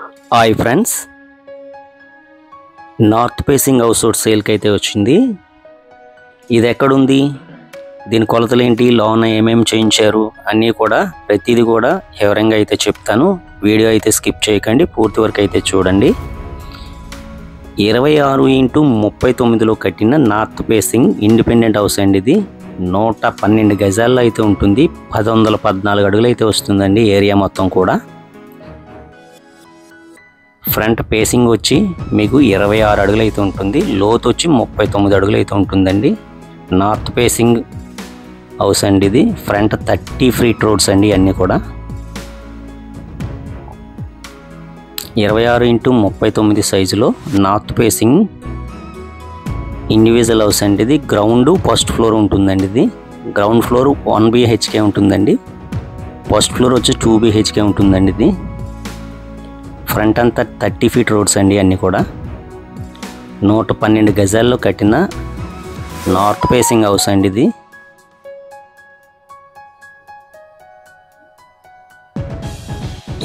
Hi friends, north facing house సేల్కి అయితే వచ్చింది. ఇది ఎక్కడుంది, దీని కొలతలు ఏంటి, లోన ఏమేమి చేయించారు అన్నీ కూడా ప్రతిదీ కూడా వివరంగా అయితే చెప్తాను. వీడియో అయితే స్కిప్ చేయకండి, పూర్తి వరకు అయితే చూడండి. 26x39లో కట్టిన నార్త్ ఫేసింగ్ ఇండిపెండెంట్ హౌస్ అండి. ఇది 112 గజాల్లో అయితే ఉంటుంది. 1014 అడుగులు అయితే వస్తుందండి ఏరియా మొత్తం కూడా. ఫ్రంట్ ఫేసింగ్ వచ్చి మీకు 26 అడుగులు అయితే ఉంటుంది. లోతు వచ్చి 39 అడుగులు అయితే ఉంటుందండి. నార్త్ ఫేసింగ్ హౌస్ అండి ఇది. ఫ్రంట్ 30 ఫీట్ రోడ్స్ అండి అన్నీ కూడా. 26x39 సైజులో నార్త్ ఫేసింగ్ ఇండివిజువల్ హౌస్ అండి ఇది. గ్రౌండ్ ఫస్ట్ ఫ్లోర్ ఉంటుందండి. ఇది గ్రౌండ్ ఫ్లోర్ 1 BHK ఉంటుందండి. ఫస్ట్ ఫ్లోర్ వచ్చి 2 BHK ఉంటుందండి. ఇది ఫ్రంట్ అంతా 30 ఫీట్ రోడ్స్ అండి అన్నీ కూడా. 112 గజాల్లో కట్టిన నార్త్ ఫేసింగ్ హౌస్ అండి ఇది.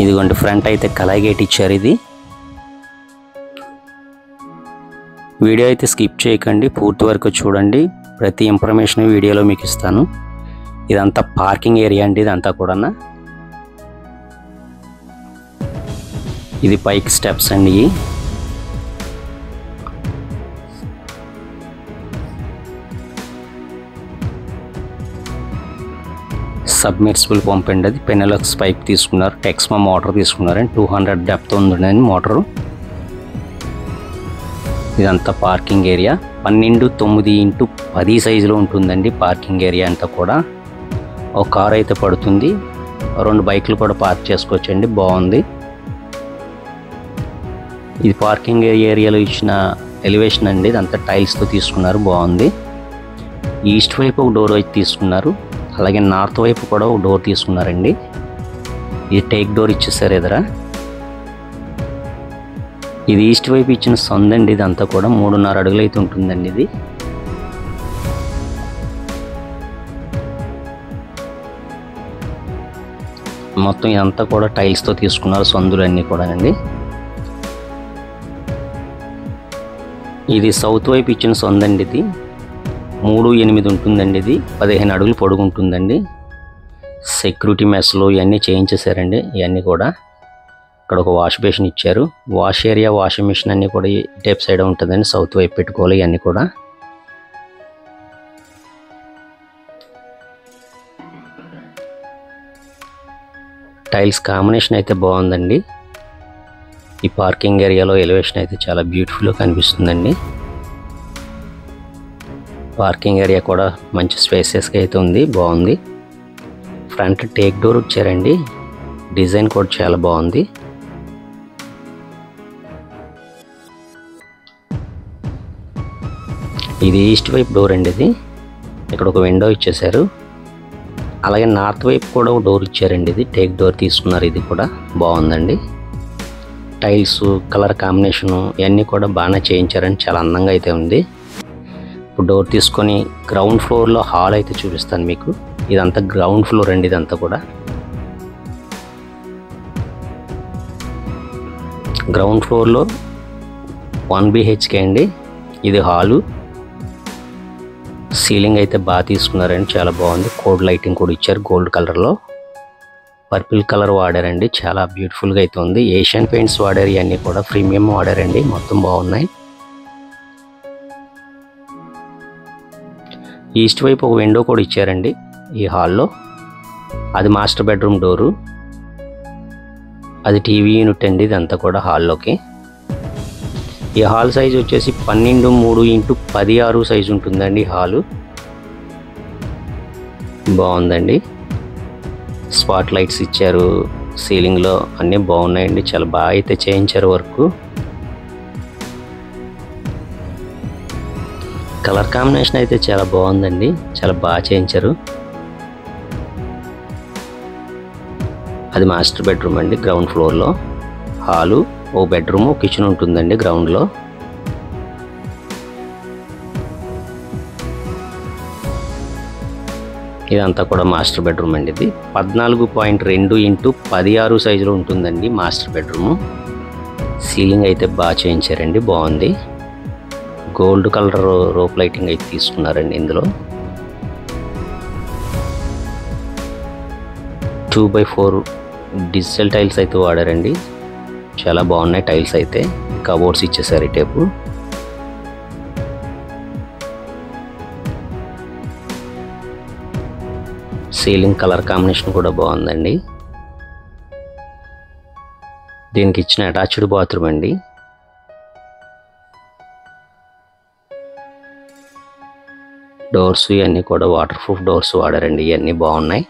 ఇదిగోండి ఫ్రంట్ అయితే కలాయి గేట్ ఇచ్చారు. ఇది వీడియో అయితే స్కిప్ చేయకండి, పూర్తి వరకు చూడండి. ప్రతి ఇన్ఫర్మేషన్ వీడియోలో మీకు ఇస్తాను. ఇదంతా పార్కింగ్ ఏరియా అండి ఇదంతా కూడా. ఇది పైకి స్టెప్స్ అండి. సబ్మెర్సిబుల్ పంప్ అండి అది. పెనెలక్స్ పైప్ తీసుకున్నారు. టెక్స్మా మోటార్ తీసుకున్నారండి. 200 డెప్త్ ఉందండి మోటారు. ఇదంతా పార్కింగ్ ఏరియా. 12x9 సైజులో ఉంటుందండి పార్కింగ్ ఏరియా అంతా కూడా. ఒక కార్ అయితే పడుతుంది, 2 బైకులు కూడా పార్క్ చేసుకోవచ్చండి. బాగుంది. ఇది పార్కింగ్ ఏరియాలో ఇచ్చిన ఎలివేషన్ అండి. ఇదంతా టైల్స్తో తీసుకున్నారు, బాగుంది. ఈస్ట్ వైపు ఒక డోర్ అయితే తీసుకున్నారు, అలాగే నార్త్ వైపు కూడా ఒక డోర్ తీసుకున్నారండి. ఇది టేక్ డోర్ ఇచ్చేసారు ఎదురా. ఇది ఈస్ట్ వైపు ఇచ్చిన సందండి. ఇదంతా కూడా 3.5 అడుగులు అయితే ఉంటుందండి. ఇది మొత్తం ఇదంతా కూడా టైల్స్తో తీసుకున్నారు, సందులు అన్నీ కూడా అండి. ఇది సౌత్ వైపు ఇచ్చిన సందండి. ఇది 3.8 ఉంటుందండి. ఇది 15 అడుగులు పొడుగు ఉంటుందండి. సెక్యూరిటీ మెస్లు ఇవన్నీ చేయించేశారండి. ఇవన్నీ కూడా ఇక్కడ ఒక వాష్ బేసిన్ ఇచ్చారు. వాష్ ఏరియా, వాషింగ్ మిషన్ అన్నీ కూడా ఈ టైప్ సైడ్ ఉంటుందండి. సౌత్ వైపు పెట్టుకోవాలి ఇవన్నీ కూడా. టైల్స్ కాంబినేషన్ అయితే బాగుందండి. ఈ పార్కింగ్ ఏరియాలో ఎలివేషన్ అయితే చాలా బ్యూటిఫుల్గా కనిపిస్తుందండి. పార్కింగ్ ఏరియా కూడా మంచి స్పేసెస్గా అయితే ఉంది, బాగుంది. ఫ్రంట్ టేక్ డోర్ ఇచ్చారండి. డిజైన్ కూడా చాలా బాగుంది. ఇది ఈస్ట్ వైపు డోర్ అండి. ఇది ఇక్కడ ఒక విండో ఇచ్చేసారు. అలాగే నార్త్ వైపు కూడా ఒక డోర్ ఇచ్చారండి. ఇది టేక్ డోర్ తీసుకున్నారు. ఇది కూడా బాగుందండి. టైల్స్ కలర్ కాంబినేషను ఇవన్నీ కూడా బాగానే చేయించారండి, చాలా అందంగా అయితే ఉంది. ఇప్పుడు డోర్ తీసుకొని గ్రౌండ్ ఫ్లోర్లో హాల్ అయితే చూపిస్తాను మీకు. ఇదంతా గ్రౌండ్ ఫ్లోర్ అండి. ఇదంతా కూడా గ్రౌండ్ ఫ్లోర్లో 1 BHK అండి. ఇది హాలు. సీలింగ్ అయితే బాగా తీసుకున్నారండి, చాలా బాగుంది. కోడ్ లైటింగ్ కూడా ఇచ్చారు గోల్డ్ కలర్లో. పర్పుల్ కలర్ వాడారండి, చాలా బ్యూటిఫుల్గా అయితే ఉంది. ఏషియన్ పెయింట్స్ వాడారు, ఇవన్నీ కూడా ప్రీమియం వాడారండి, మొత్తం బాగున్నాయి. ఈస్ట్ వైపు ఒక విండో కూడా ఇచ్చారండి ఈ హాల్లో. అది మాస్టర్ బెడ్రూమ్ డోరు. అది టీవీ యూనిట్ అండి ఇదంతా కూడా హాల్లోకి. ఈ హాల్ సైజ్ వచ్చేసి 12x3x16 సైజు ఉంటుందండి హాలు. బాగుందండి. స్పాట్ లైట్స్ ఇచ్చారు సీలింగ్లో, అన్నీ బాగున్నాయండి. చాలా బాగా అయితే చేయించారు వర్క్. కలర్ కాంబినేషన్ అయితే చాలా బాగుందండి, చాలా బాగా చేయించారు. అది మాస్టర్ బెడ్రూమ్ అండి గ్రౌండ్ ఫ్లోర్లో. హాలు, ఓ బెడ్రూమ్, కిచెన్ ఉంటుందండి గ్రౌండ్లో. ఇదంతా కూడా మాస్టర్ బెడ్రూమ్ అండి. ఇది 14.2x16 సైజులో ఉంటుందండి మాస్టర్ బెడ్రూము. సీలింగ్ అయితే బాగా చేయించారండి, బాగుంది. గోల్డ్ కలర్ రోప్ లైటింగ్ అయితే తీసుకున్నారండి. ఇందులో 2x4 డిజిటల్ టైల్స్ అయితే వాడారండి. చాలా బాగున్నాయి టైల్స్ అయితే. కబోర్డ్స్ ఇచ్చేసారు ఈ టైపు. సీలింగ్ కలర్ కాంబినేషన్ కూడా బాగుందండి. దీనికి ఇచ్చిన అటాచ్డ్ బాత్రూమ్ అండి. డోర్స్ ఇవన్నీ కూడా వాటర్ ప్రూఫ్ డోర్స్ వాడారండి. ఇవన్నీ బాగున్నాయి.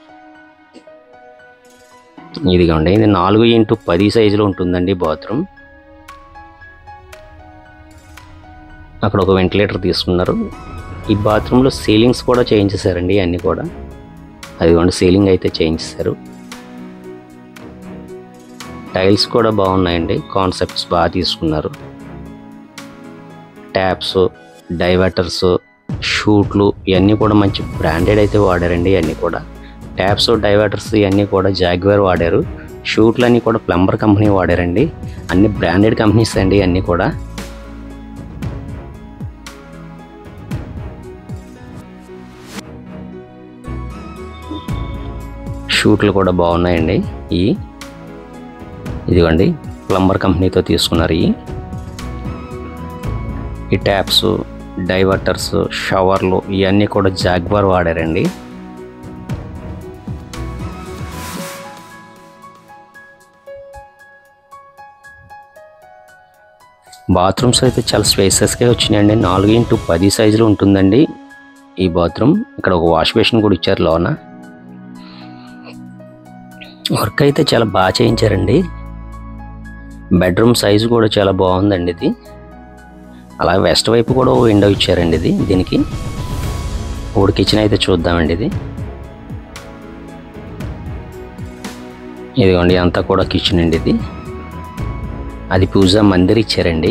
ఇదిగోండి, ఇది 4x10 సైజులో ఉంటుందండి బాత్రూమ్. అక్కడ ఒక వెంటిలేటర్ తీసుకున్నారు. ఈ బాత్రూంలో సీలింగ్స్ కూడా చేయించేశారండి. అన్నీ కూడా అదిగోండి, సీలింగ్ అయితే చేయించేశారు. టైల్స్ కూడా బాగున్నాయండి, కాన్సెప్ట్స్ బాగా తీసుకున్నారు. ట్యాప్స్, డైవర్టర్స్, షూట్లు ఇవన్నీ కూడా మంచి బ్రాండెడ్ అయితే వాడారండి. ఇవన్నీ కూడా ట్యాప్స్, డైవర్టర్స్ ఇవన్నీ కూడా జాగ్వార్ వాడారు. షూట్లు అన్నీ కూడా ప్లంబర్ కంపెనీ వాడారండి. అన్ని బ్రాండెడ్ కంపెనీస్ అండి అన్నీ కూడా. షూట్లు కూడా బాగున్నాయండి. ఇదిగోండి, ప్లంబర్ కంపెనీతో తీసుకున్నారు. ఈ ట్యాప్స్, డైవర్టర్స్, షవర్లు ఇవన్నీ కూడా జాగ్వార్ వాడారండి. బాత్రూమ్స్ అయితే చాలా స్పేసెస్గా వచ్చినాయండి. 4x10 సైజులో ఉంటుందండి ఈ బాత్రూమ్. ఇక్కడ ఒక వాష్ బేసిన్ కూడా ఇచ్చారు లోన. వర్క్ అయితే చాలా బాగా చేయించారండి. బెడ్రూమ్ సైజు కూడా చాలా బాగుందండి ఇది. అలాగే వెస్ట్ వైపు కూడా ఓ విండో ఇచ్చారండి దీనికి. ఇప్పుడు కిచెన్ అయితే చూద్దామండి. ఇదిగోండి, అంతా కూడా కిచెన్ అండి. ఇది అది పూజా మందిర్ ఇచ్చారండి.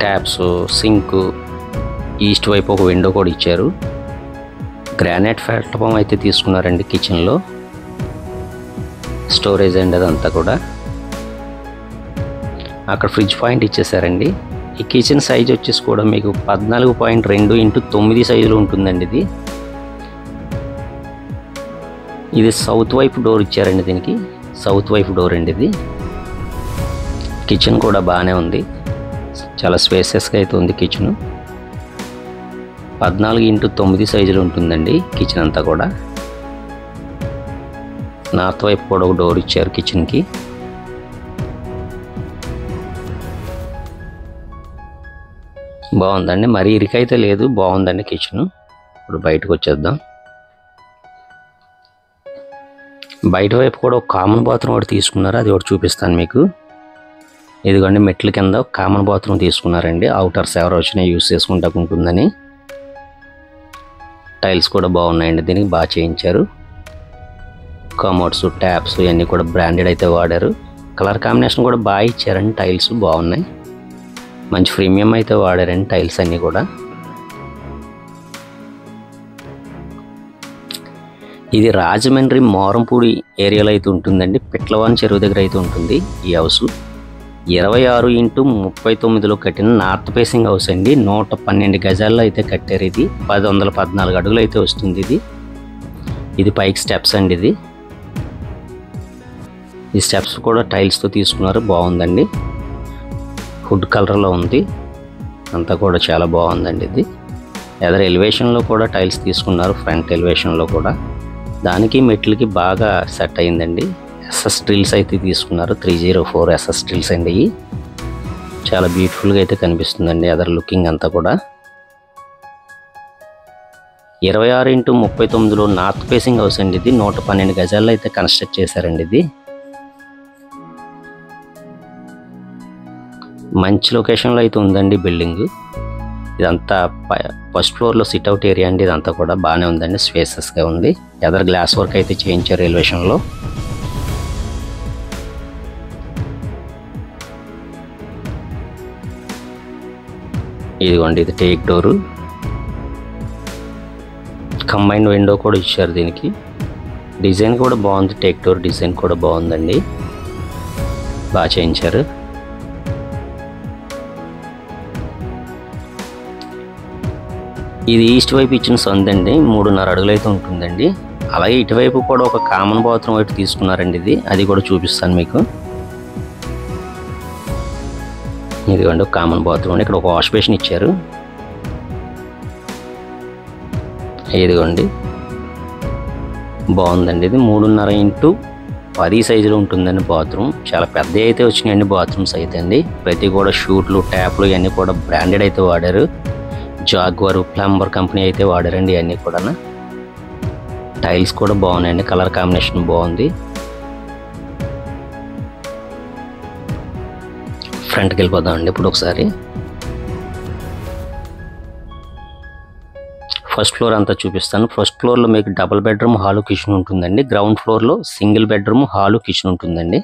ట్యాప్స్, సింక్, ఈస్ట్ వైపు ఒక విండో కూడా ఇచ్చారు. గ్రానైట్ ప్లాట్ఫామ్ అయితే తీసుకున్నారండి కిచెన్లో. స్టోరేజ్ అండి అదంతా కూడా. అక్కడ ఫ్రిడ్జ్ పాయింట్ ఇచ్చేసారండి. ఈ కిచెన్ సైజ్ వచ్చేసి కూడా మీకు 14.2x9 సైజులో ఉంటుందండి. ఇది సౌత్ వైపు డోర్ ఇచ్చారండి. దీనికి సౌత్ వైపు డోర్ అండి ఇది. కిచెన్ కూడా బాగానే ఉంది, చాలా స్పేసెస్గా అయితే ఉంది కిచెన్. 14x9 సైజులో ఉంటుందండి కిచెన్ అంతా కూడా. నార్త్ వైపు కూడా ఒక డోర్ ఇచ్చారు కిచెన్కి. బాగుందండి, మరీ ఇరికైతే లేదు, బాగుందండి కిచెన్. ఇప్పుడు బయటకు వచ్చేద్దాం. బయట వైపు కూడా ఒక కామన్ బాత్రూమ్ ఒకటి తీసుకున్నారు, అది ఒకటి చూపిస్తాను మీకు. ఇదిగోండి, మెట్ల కింద కామన్ బాత్రూమ్ తీసుకున్నారండి. అవుటర్స్ ఎవరు వచ్చినా యూస్ చేసుకుంటా ఉంటుందని. టైల్స్ కూడా బాగున్నాయండి, దీనికి బాగా చేయించారు. కమోడ్స్, ట్యాప్స్ ఇవన్నీ కూడా బ్రాండెడ్ అయితే వాడారు. కలర్ కాంబినేషన్ కూడా బాగా ఇచ్చారండి. టైల్స్ బాగున్నాయి, మంచి ప్రీమియం అయితే వాడారండి టైల్స్ అన్నీ కూడా. ఇది రాజమండ్రి మోరంపూడి ఏరియాలో అయితే ఉంటుందండి. పిట్లవాన్ చెరువు దగ్గర అయితే ఉంటుంది ఈ హౌస్. 26x39లో కట్టిన నార్త్ ఫేసింగ్ హౌస్ అండి. 112 గజాల్లో అయితే కట్టారు. ఇది 1014 అడుగులు అయితే వస్తుంది. ఇది పైకి స్టెప్స్ అండి. ఈ స్టెప్స్ కూడా టైల్స్తో తీసుకున్నారు, బాగుందండి. వుడ్ కలర్లో ఉంది, అంతా కూడా చాలా బాగుందండి. ఇది ఎదర ఎలివేషన్లో కూడా టైల్స్ తీసుకున్నారు, ఫ్రంట్ ఎలివేషన్లో కూడా. దానికి మెట్లకి బాగా సెట్ అయిందండి. ఎస్ఎస్ డ్రిల్స్ అయితే తీసుకున్నారు, 304 ఎస్ఎస్ డ్రిల్స్ అండి. చాలా బ్యూటిఫుల్గా అయితే కనిపిస్తుందండి ఎదర్ లుకింగ్ అంతా కూడా. 26x39లో నార్త్ ఫేసింగ్ హౌస్ అండి. ఇది 112 గజాల్లో అయితే కన్స్ట్రక్ట్ చేశారండి. ఇది మంచి లొకేషన్లో అయితే ఉందండి బిల్డింగ్. ఇదంతా ఫస్ట్ ఫ్లోర్లో సిట్అవుట్ ఏరియా అండి. ఇదంతా కూడా బాగానే ఉందండి, స్పేసెస్గా ఉంది. ఎదర్ గ్లాస్ వర్క్ అయితే చేయించారు ఎలివేషన్లో. ఇదిగోండి ఇది టేక్ డోరు, కంబైన్డ్ విండో కూడా ఇచ్చారు. దీనికి డిజైన్ కూడా బాగుంది, టేక్ డోర్ డిజైన్ కూడా బాగుందండి, బాగా చేయించారు. ఇది ఈస్ట్ వైపు ఇచ్చిన సందండి, 3.5 అడుగులు అయితే ఉంటుందండి. అలాగే ఇటువైపు కూడా ఒక కామన్ బాత్రూమ్ వైపు తీసుకున్నారండి. అది కూడా చూపిస్తాను మీకు. ఇదిగోండి కామన్ బాత్రూమ్, ఇక్కడ ఒక వాష్ బేసిన్ ఇచ్చారు. ఇదిగోండి బాగుందండి. ఇది 3.5 x 10 సైజులో ఉంటుందండి బాత్రూమ్. చాలా పెద్ద అయితే వచ్చినాయండి బాత్రూమ్స్ అయితే అండి. ప్రతి కూడా షూట్లు, ట్యాప్లు ఇవన్నీ కూడా బ్రాండెడ్ అయితే వాడారు. జాగ్వర్, ప్లంబర్ కంపెనీ అయితే వాడారండి ఇవన్నీ కూడా. టైల్స్ కూడా బాగున్నాయండి, కలర్ కాంబినేషన్ బాగుంది. ఫ్రంట్కి వెళ్ళిపోదామండి ఇప్పుడు ఒకసారి. ఫస్ట్ ఫ్లోర్ అంతా చూపిస్తాను. ఫస్ట్ ఫ్లోర్లో మీకు డబుల్ బెడ్రూమ్, హాలు, కిచెన్ ఉంటుందండి. గ్రౌండ్ ఫ్లోర్లో సింగిల్ బెడ్రూమ్, హాలు, కిచెన్ ఉంటుందండి.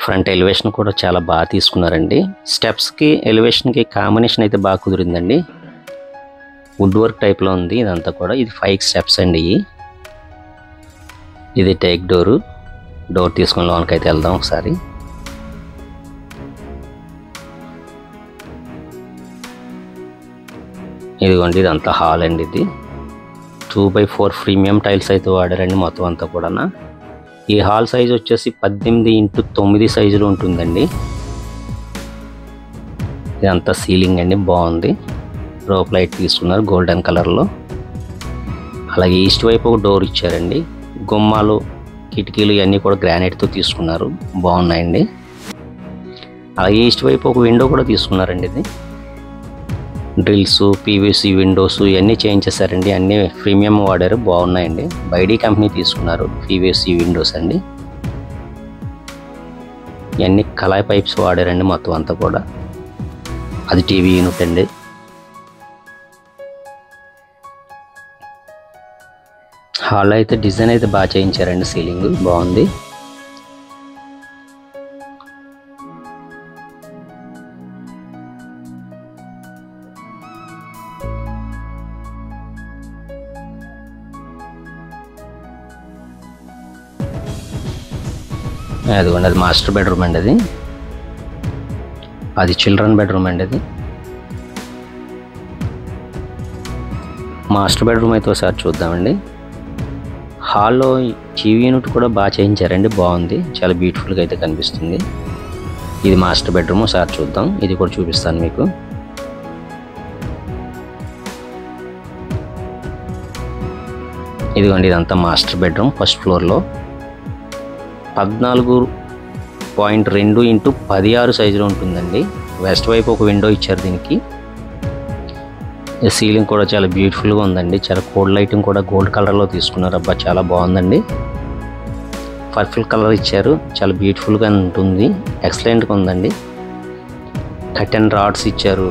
ఫ్రంట్ ఎలివేషన్ కూడా చాలా బాగా తీసుకున్నారండి. స్టెప్స్కి ఎలివేషన్కి కాంబినేషన్ అయితే బాగా కుదిరిందండి. వుడ్ వర్క్ టైప్లో ఉంది ఇదంతా కూడా. ఇది 5 స్టెప్స్ అండి. ఇది టేక్ డోరు. డోర్ తీసుకుని లోనికి అయితే వెళ్దాం ఒకసారి. ఇదిగోండి ఇదంతా హాల్ అండి. ఇది 2x4 ప్రీమియం టైల్స్ అయితే వాడారండి మొత్తం అంతా కూడా. ఈ హాల్ సైజ్ వచ్చేసి 18x9 సైజులో ఉంటుందండి. ఇదంతా సీలింగ్ అండి, బాగుంది. రోప్ లైట్ తీసుకున్నారు గోల్డెన్ కలర్లో. అలాగే ఈస్ట్ వైపు ఒక డోర్ ఇచ్చారండి. గుమ్మాలు, కిటికీలు ఇవన్నీ కూడా గ్రానైట్తో తీసుకున్నారు, బాగున్నాయండి. అలాగే ఈస్ట్ వైపు ఒక విండో కూడా తీసుకున్నారండి. ఇది డ్రిల్స్, పీవీసీ విండోస్ ఇవన్నీ చేంజ్ చేశారండి. అన్నీ ప్రీమియం వాడారు, బాగున్నాయండి. బైడీ కంపెనీ తీసుకున్నారు పీవీసీ విండోస్ అండి. ఇవన్నీ కలాయ్ పైప్స్ వాడారండి మొత్తం అంతా కూడా. అది టీవీ యూనిట్ అండి. హాల్ అయితే డిజైన్ అయితే బాగా చేయించారండి, సీలింగ్ బాగుంది. అదిగోండి అది మాస్టర్ బెడ్రూమ్ అండి. అది చిల్డ్రన్ బెడ్రూమ్ అండి. అది మాస్టర్ బెడ్రూమ్ అయితే ఒకసారి చూద్దామండి. హాల్లో టీవీ యూనిట్ కూడా బాగా చేయించారండి, బాగుంది, చాలా బ్యూటిఫుల్గా అయితే కనిపిస్తుంది. ఇది మాస్టర్ బెడ్రూమ్, ఒకసారి చూద్దాం. ఇది కూడా చూపిస్తాను మీకు. ఇదిగోండి ఇదంతా మాస్టర్ బెడ్రూమ్. ఫస్ట్ ఫ్లోర్లో 14.2 x 16 సైజులో ఉంటుందండి. వెస్ట్ వైపు ఒక విండో ఇచ్చారు దీనికి. సీలింగ్ కూడా చాలా బ్యూటిఫుల్గా ఉందండి. చాలా కోల్డ్ లైటింగ్ కూడా గోల్డ్ కలర్లో తీసుకున్నారు. అబ్బా చాలా బాగుందండి. పర్పుల్ కలర్ ఇచ్చారు, చాలా బ్యూటిఫుల్గా ఉంటుంది, ఎక్సలెంట్గా ఉందండి. కర్టెన్ రాడ్స్ ఇచ్చారు.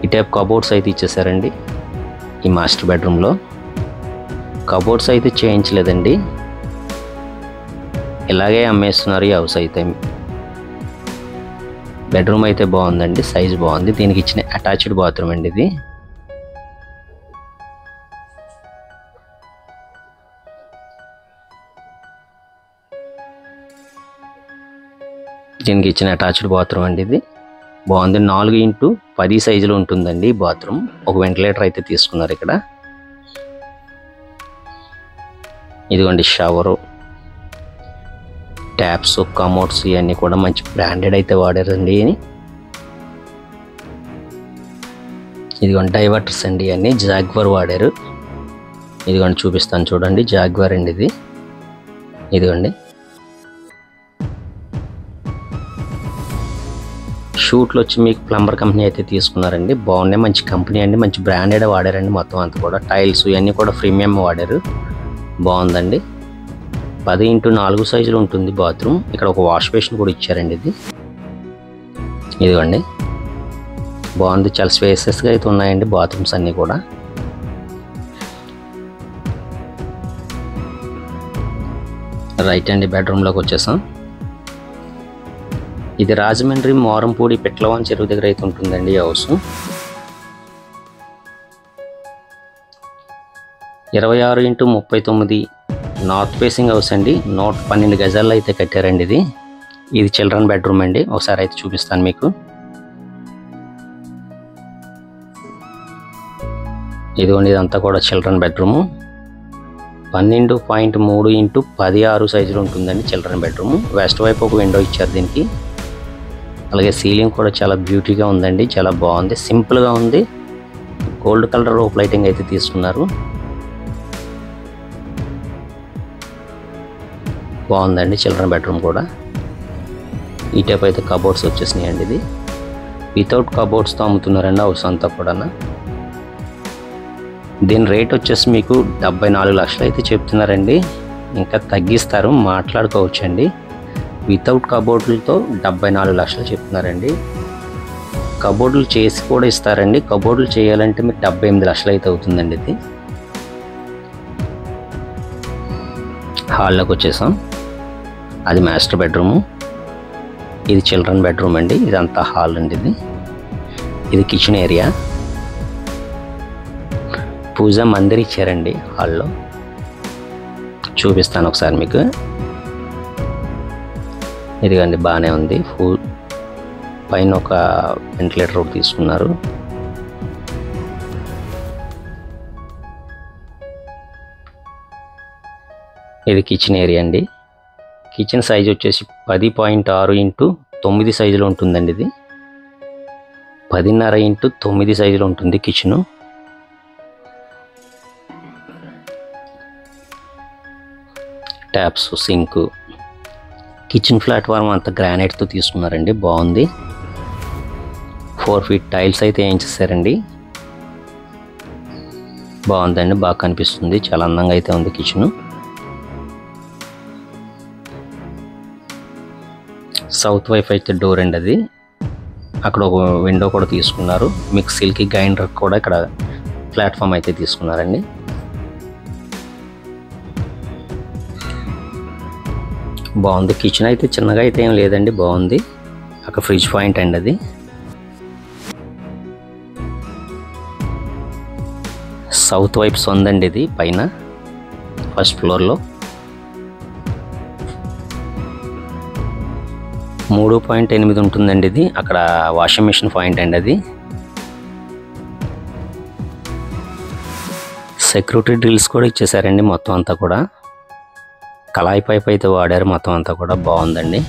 ఈ టైప్ కబోర్డ్స్ అయితే ఇచ్చేసారండి. ఈ మాస్టర్ బెడ్రూమ్లో కబోర్డ్స్ అయితే చేయించలేదండి, ఇలాగే అమ్మేస్తున్నారు ఈ హౌస్ అయితే. బెడ్రూమ్ అయితే బాగుందండి, సైజ్ బాగుంది. దీనికి ఇచ్చిన అటాచ్డ్ బాత్రూమ్ అండి ఇది. దీనికి ఇచ్చిన అటాచ్డ్ బాత్రూమ్ అండి ఇది, బాగుంది. 4 x 10 సైజులో ఉంటుందండి ఈ బాత్రూమ్. ఒక వెంటిలేటర్ అయితే తీసుకున్నారు ఇక్కడ. ఇదిగోండి షవరు, ట్యాప్స్, కమోడ్స్ ఇవన్నీ కూడా మంచి బ్రాండెడ్ అయితే వాడారండి. ఇదిగోండి డైవర్టర్స్ అండి, ఇవన్నీ జాగ్వర్ వాడారు. ఇదిగోండి చూపిస్తాను చూడండి, జాగ్వర్ అండి ఇది. ఇదిగోండి షూట్లు వచ్చి మీకు ప్లంబర్ కంపెనీ అయితే తీసుకున్నారండి, బాగున్నాయి, మంచి కంపెనీ అండి, మంచి బ్రాండెడ్ వాడారండి మొత్తం అంతా కూడా. టైల్స్ ఇవన్నీ కూడా ప్రీమియం వాడారు, బాగుందండి. 10 x 4 సైజులో ఉంటుంది బాత్రూమ్. ఇక్కడ ఒక వాష్ బేసిన్ కూడా ఇచ్చారండి ఇది. ఇదిగోండి బాగుంది, చాలా స్పేసెస్గా అయితే ఉన్నాయండి బాత్రూమ్స్ అన్నీ కూడా. రైట్ అండి బెడ్రూమ్లోకి వచ్చేసాం. ఇది రాజమండ్రి మోరంపూడి పెట్లవాన్ చెరువు దగ్గర అయితే ఉంటుందండి ఈ house. 26x39 north facing house అండి. 112 గజాల్లో అయితే కట్టారండి ఇది. ఇది చిల్డ్రన్ బెడ్రూమ్ అండి. ఒకసారి అయితే చూపిస్తాను మీకు. ఇదిగోండి, ఇదంతా కూడా చిల్డ్రన్ బెడ్రూము. 12.3x16 సైజులో ఉంటుందండి చిల్డ్రన్ బెడ్రూమ్. వెస్ట్ వైపు ఒక విండో ఇచ్చారు దీనికి. అలాగే సీలింగ్ కూడా చాలా బ్యూటీగా ఉందండి, చాలా బాగుంది, సింపుల్గా ఉంది. గోల్డ్ కలర్ రూప్ లైటింగ్ అయితే తీసుకున్నారు. బాగుందండి చిల్డ్రన్ బెడ్రూమ్ కూడా. ఈ టైప్ అయితే కబోర్డ్స్ వచ్చేసినాయండి. ఇది వితౌట్ కబోర్డ్స్తో అమ్ముతున్నారండి హౌస్ అంతా కూడా. దీని రేట్ వచ్చేసి మీకు 74 లక్షలు అయితే చెప్తున్నారండి. ఇంకా తగ్గిస్తారు, మాట్లాడుకోవచ్చండి. వితౌట్ కబోర్డులతో 74 లక్షలు చెప్తున్నారండి. కబోర్డులు చేసి కూడా ఇస్తారండి. కబోర్డులు చేయాలంటే మీకు 78 లక్షలు అయితే అవుతుందండి. ఇది హాల్లోకి వచ్చేసాం. అది మాస్టర్ బెడ్రూము, ఇది చిల్డ్రన్ బెడ్రూమ్ అండి. ఇదంతా హాల్ అండి. ఇది కిచెన్ ఏరియా. పూజా మందిర్ ఇచ్చారండి హాల్లో. చూపిస్తాను ఒకసారి మీకు. ఇదిగండి, బాగానే ఉంది. పైన ఒక వెంటిలేటర్ ఒకటి తీసుకున్నారు. ఇది కిచెన్ ఏరియా అండి. కిచెన్ సైజ్ వచ్చేసి 10.6x9 సైజులో ఉంటుందండి. ఇది 10.5x9 సైజులో ఉంటుంది kitchen. Taps, sink, kitchen platform అంతా గ్రానైట్తో తీసుకున్నారండి. బాగుంది. 4 feet టైల్స్ అయితే వేయించేసారండి. బాగుందండి, బాగా కనిపిస్తుంది, చాలా అందంగా అయితే ఉంది కిచెను. సౌత్ వైపు అయితే డోర్ అండి. అది అక్కడ ఒక విండో కూడా తీసుకున్నారు. మిక్సీలకి గ్రైండర్ కూడా ఇక్కడ ప్లాట్ఫామ్ అయితే తీసుకున్నారండి. బాగుంది. కిచెన్ అయితే చిన్నగా అయితే ఏం లేదండి, బాగుంది. అక్కడ ఫ్రిడ్జ్ పాయింట్ అండి. అది సౌత్ వైపు సొందండి. ఇది పైన ఫస్ట్ ఫ్లోర్లో 3.8 ఉంటుందండి. ఇది అక్కడ వాషింగ్ మిషన్ పాయింట్ అండి. అది సెక్యూరిటీ డ్రిల్స్ కూడా ఇచ్చేసారండి. మొత్తం అంతా కూడా కళాయి పైప్ అయితే వాడారు. మొత్తం అంతా కూడా బాగుందండి.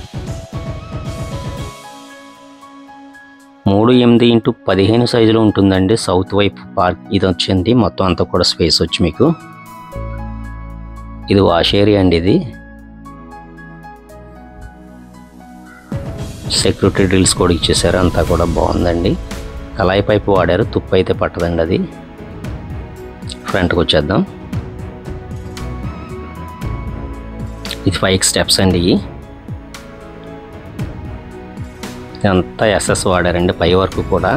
3.8x15 సైజులో ఉంటుందండి సౌత్ వైపు పార్క్. ఇది వచ్చింది మొత్తం అంతా కూడా స్పేస్ వచ్చి మీకు. ఇది వాష్ ఏరియా అండి. ఇది సెక్యూరిటీ డ్రిల్స్ కూడా ఇచ్చేసారు. అంతా కూడా బాగుందండి. కళాయి పైపు వాడారు, తుప్పు అయితే పట్టదండి. అది ఫ్రంట్కి వచ్చేద్దాం. ఇది 5 స్టెప్స్ అండి. ఇదంతా ఎస్ఎస్ వాడారండి. పై వరకు కూడా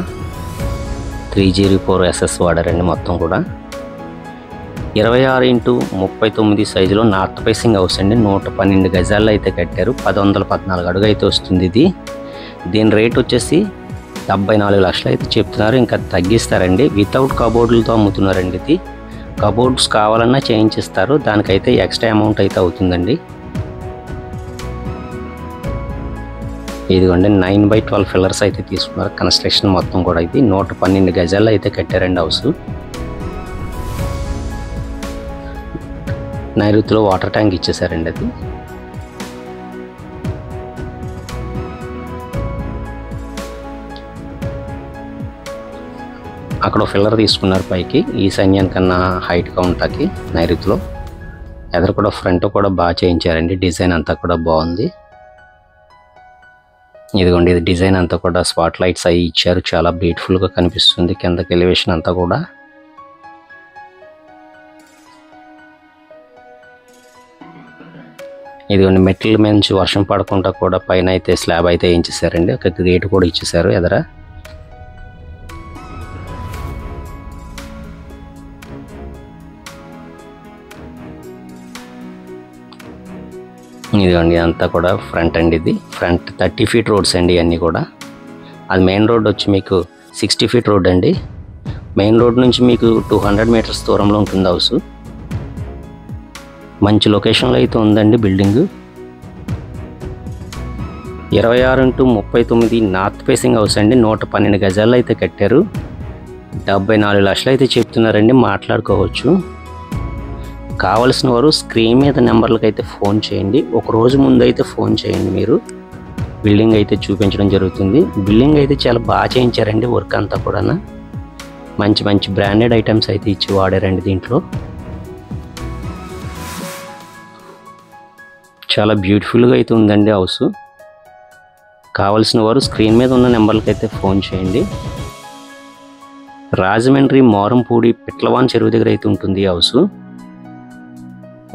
304 ఎస్ఎస్ వాడారండి మొత్తం కూడా. 26x39 సైజులో నార్త్ ఫేసింగ్ హౌస్ అండి. 112 గజాల్లో అయితే కట్టారు. 1014 అడుగు అయితే వస్తుంది ఇది. దీని రేట్ వచ్చేసి 74 లక్షలు అయితే చెప్తున్నారు. ఇంకా తగ్గిస్తారండి. వితౌట్ కబోర్డులతో అమ్ముతున్నారండి. ఇది కబోర్డ్స్ కావాలన్నా చేయించిస్తారు, దానికైతే ఎక్స్ట్రా అమౌంట్ అయితే అవుతుందండి. ఇదిగోండి 9x12 పిల్లర్స్ అయితే తీసుకున్నారు. కన్స్ట్రక్షన్ మొత్తం కూడా ఇది 112 గజాల్లో అయితే కట్టారండి హౌస్. నైరుతిలో వాటర్ ట్యాంక్ ఇచ్చేసారండి. అది అక్కడ ఫిల్లర్ తీసుకున్నారు పైకి, ఈశాన్యానికన్నా హైట్గా ఉంటాకి నైరుతిలో. ఎదురు కూడా ఫ్రంట్ కూడా బాగా చేయించారండి. డిజైన్ అంతా కూడా బాగుంది. ఇదిగోండి, ఇది డిజైన్ అంతా కూడా స్పాట్ లైట్స్ అవి ఇచ్చారు. చాలా బ్యూటిఫుల్గా కనిపిస్తుంది. కిందకి ఎలివేషన్ అంతా కూడా ఇదిగోండి, మెట్ల నుంచి వర్షం పడకుండా కూడా పైన అయితే స్లాబ్ అయితే వేయించేసారండి. ఒక గేట్ కూడా ఇచ్చేసారు ఎదర. ఇదిగోండి అంతా కూడా ఫ్రంట్ అండి. ఇది ఫ్రంట్ 30 ఫీట్ రోడ్స్ అండి అన్నీ కూడా. అది మెయిన్ రోడ్ వచ్చి మీకు 60 ఫీట్ రోడ్ అండి. మెయిన్ రోడ్ నుంచి మీకు 200 మీటర్స్ దూరంలో ఉంటుంది హౌస్. మంచి లొకేషన్లో అయితే ఉందండి building. 26x39 north facing house అండి. 112 గజాలు అయితే కట్టారు. 74 లక్షలు అయితే చెప్తున్నారండి, మాట్లాడుకోవచ్చు. కావలసిన వారు స్క్రీన్ మీద నెంబర్లకు అయితే ఫోన్ చేయండి. ఒక రోజు ముందు అయితే ఫోన్ చేయండి. మీరు బిల్డింగ్ అయితే చూపించడం జరుగుతుంది. బిల్డింగ్ అయితే చాలా బాగా చేయించారండి. వర్క్ అంతా కూడా మంచి మంచి బ్రాండెడ్ ఐటమ్స్ అయితే ఇచ్చి వాడారండి. దీంట్లో చాలా బ్యూటిఫుల్గా అయితే ఉందండి హౌస్. కావలసిన వారు స్క్రీన్ మీద ఉన్న నెంబర్లకు అయితే ఫోన్ చేయండి. రాజమండ్రి మోరంపూడి పిట్లవాన్ చెరువు దగ్గర అయితే ఉంటుంది ఈ హౌస్.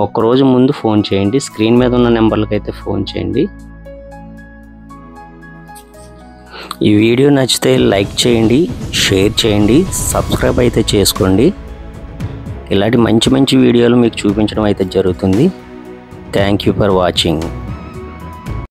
ఒక్కరోజు ముందు ఫోన్ చేయండి. స్క్రీన్ మీద ఉన్న నెంబర్లకు అయితే ఫోన్ చేయండి. ఈ వీడియో నచ్చితే లైక్ చేయండి, షేర్ చేయండి, సబ్స్క్రైబ్ అయితే చేసుకోండి. ఇలాంటి మంచి మంచి వీడియోలు మీకు చూపించడం అయితే జరుగుతుంది. Thank you for watching.